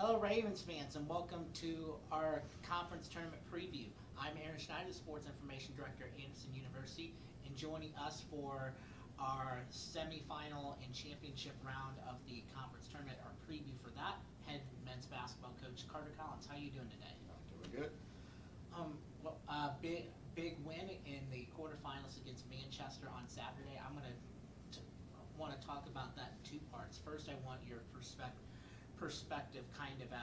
Hello, Ravens fans, and welcome to our conference tournament preview. I'm Aaron Schneider, Sports Information Director at Anderson University, and joining us for our semifinal and championship round of the conference tournament, our preview for that, head men's basketball coach Carter Collins. How are you doing today? I'm doing good. Big win in the quarterfinals against Manchester on Saturday. I'm going to want to talk about that in two parts. First, I want your perspective kind of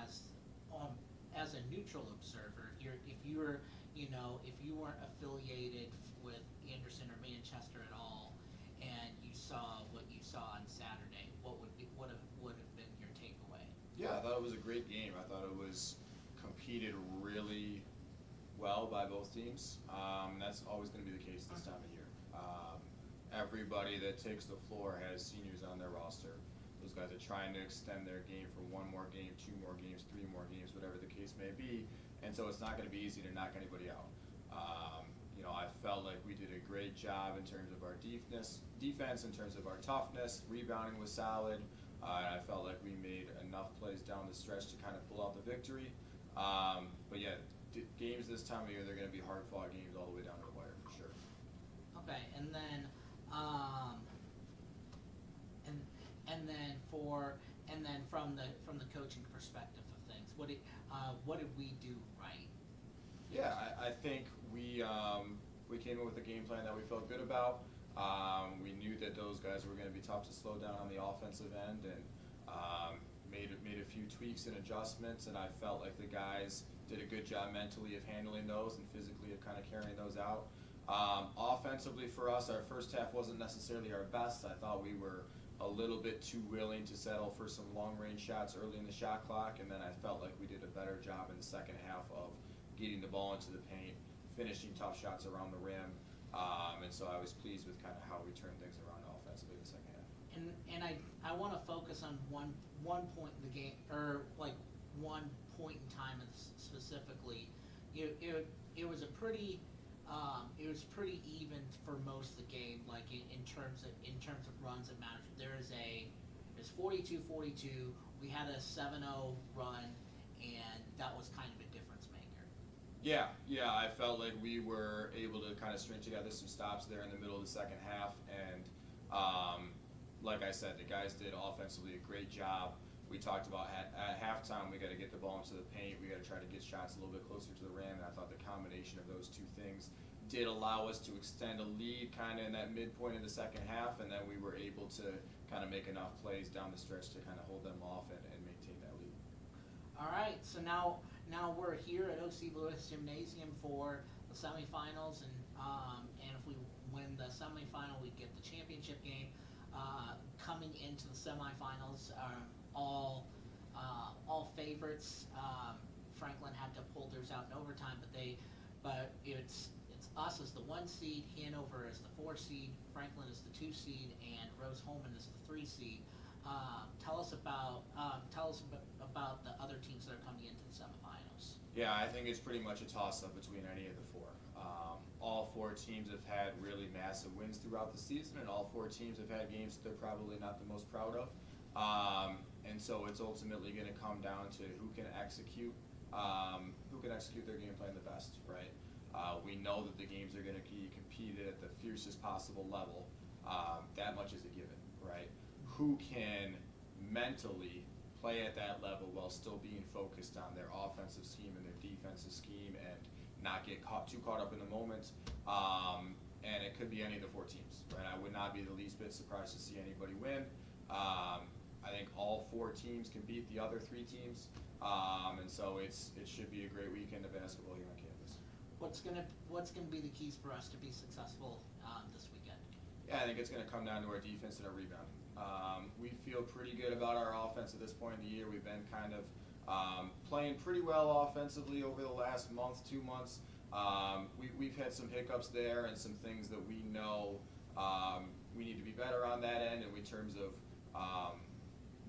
as a neutral observer. If you weren't affiliated with Anderson or Manchester at all, and you saw what you saw on Saturday, what would have been your takeaway? Yeah, I thought it was a great game. I thought it was competed really well by both teams. That's always going to be the case this time of year. Everybody that takes the floor has seniors on their roster. Those guys are trying to extend their game for one more game, two more games, three more games, whatever the case may be. And so it's not going to be easy to knock anybody out. I felt like we did a great job in terms of our defense, in terms of our toughness. Rebounding was solid. And I felt like we made enough plays down the stretch to kind of pull out the victory. But yeah, games this time of year, they're going to be hard-fought games all the way down to the wire for sure. Okay, and then from the coaching perspective of things, what did we do right? Yeah, I think we came in with a game plan that we felt good about. We knew that those guys were going to be tough to slow down on the offensive end, and made a few tweaks and adjustments. And I felt like the guys did a good job mentally of handling those and physically of kind of carrying those out. Offensively for us, our first half wasn't necessarily our best. I thought we were a little bit too willing to settle for some long-range shots early in the shot clock, and then I felt like we did a better job in the second half of getting the ball into the paint, finishing tough shots around the rim, and so I was pleased with kind of how we turned things around offensively in the second half. And I want to focus on one point in the game, or like one point in time specifically. It was a pretty even for most of the game, like in terms of runs that mattered. There's 42-42. We had a 7-0 run, and that was kind of a difference maker. Yeah, I felt like we were able to kind of string together some stops there in the middle of the second half, and like I said, the guys did offensively a great job. We talked about at halftime, we got to get the ball into the paint. We got to try to get shots a little bit closer to the rim, and I thought the combination of those two things did allow us to extend a lead kind of in that midpoint in the second half, and then we were able to kind of make enough plays down the stretch to kind of hold them off and maintain that lead. All right, so now we're here at O.C. Lewis Gymnasium for the semifinals, and if we win the semifinal, we get the championship game. Coming into the semifinals, all favorites. Franklin had to pull theirs out in overtime, but it's us as the 1 seed, Hanover as the 4 seed, Franklin is the 2 seed, and Rose-Hulman is the 3 seed. Tell us about the other teams that are coming into the semifinals. Yeah, I think it's pretty much a toss-up between any of the four. All four teams have had really massive wins throughout the season, and all four teams have had games that they're probably not the most proud of. And so it's ultimately going to come down to who can execute their game plan the best, right? We know that the games are going to be competed at the fiercest possible level. That much is a given, right? Who can mentally play at that level while still being focused on their offensive scheme and their defensive scheme and not get too caught up in the moment. And it could be any of the four teams, right? I would not be the least bit surprised to see anybody win. I think all four teams can beat the other three teams, and so it should be a great weekend of basketball here on campus. What's gonna be the keys for us to be successful this weekend? Yeah, I think it's going to come down to our defense and our rebounding. We feel pretty good about our offense at this point in the year. We've been kind of playing pretty well offensively over the last month, 2 months. We've had some hiccups there and some things that we know we need to be better on that end, and in terms of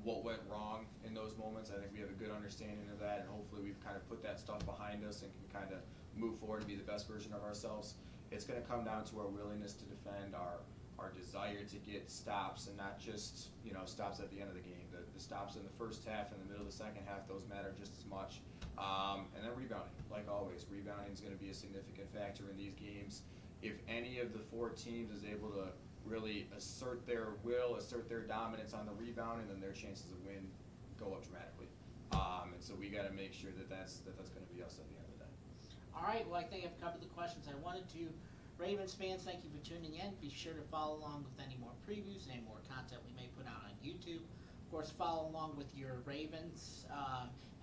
what went wrong in those moments. I think we have a good understanding of that, and hopefully we've kind of put that stuff behind us and can kind of move forward and be the best version of ourselves. It's going to come down to our willingness to defend, our desire to get stops, and not just stops at the end of the game. The the stops in the first half and the middle of the second half, those matter just as much. And then rebounding, like always, rebounding is going to be a significant factor in these games. If any of the four teams is able to really assert their will, assert their dominance on the rebounding, then their chances of win go up dramatically. And so we got to make sure that's going to be us at the end of the day. All right, well, I think I've covered the questions I wanted to. Ravens fans, thank you for tuning in. Be sure to follow along with any more previews, any more content we may put out on YouTube. Of course, follow along with your Ravens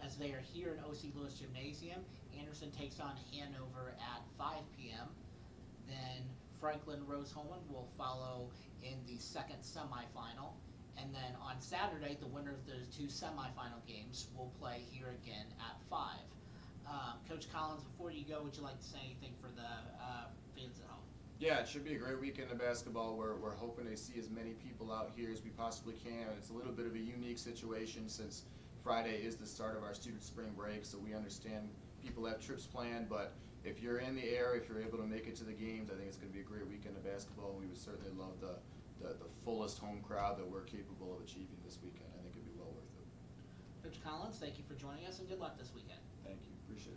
as they are here in O.C. Lewis Gymnasium. Anderson takes on Hanover at 5 p.m. Then Franklin Rose-Hulman will follow in the second semifinal. And then on Saturday, the winner of those two semifinal games will play here again at 5. Coach Collins, before you go, would you like to say anything for the fans at home? Yeah, it should be a great weekend of basketball. We're hoping to see as many people out here as we possibly can. It's a little bit of a unique situation since Friday is the start of our student spring break, so we understand people have trips planned, but if you're in the area, if you're able to make it to the games, I think it's going to be a great weekend of basketball. We would certainly love the fullest home crowd that we're capable of achieving this weekend. I think it'd be well worth it. Coach Collins, thank you for joining us, and good luck this weekend. Thank you. Appreciate it.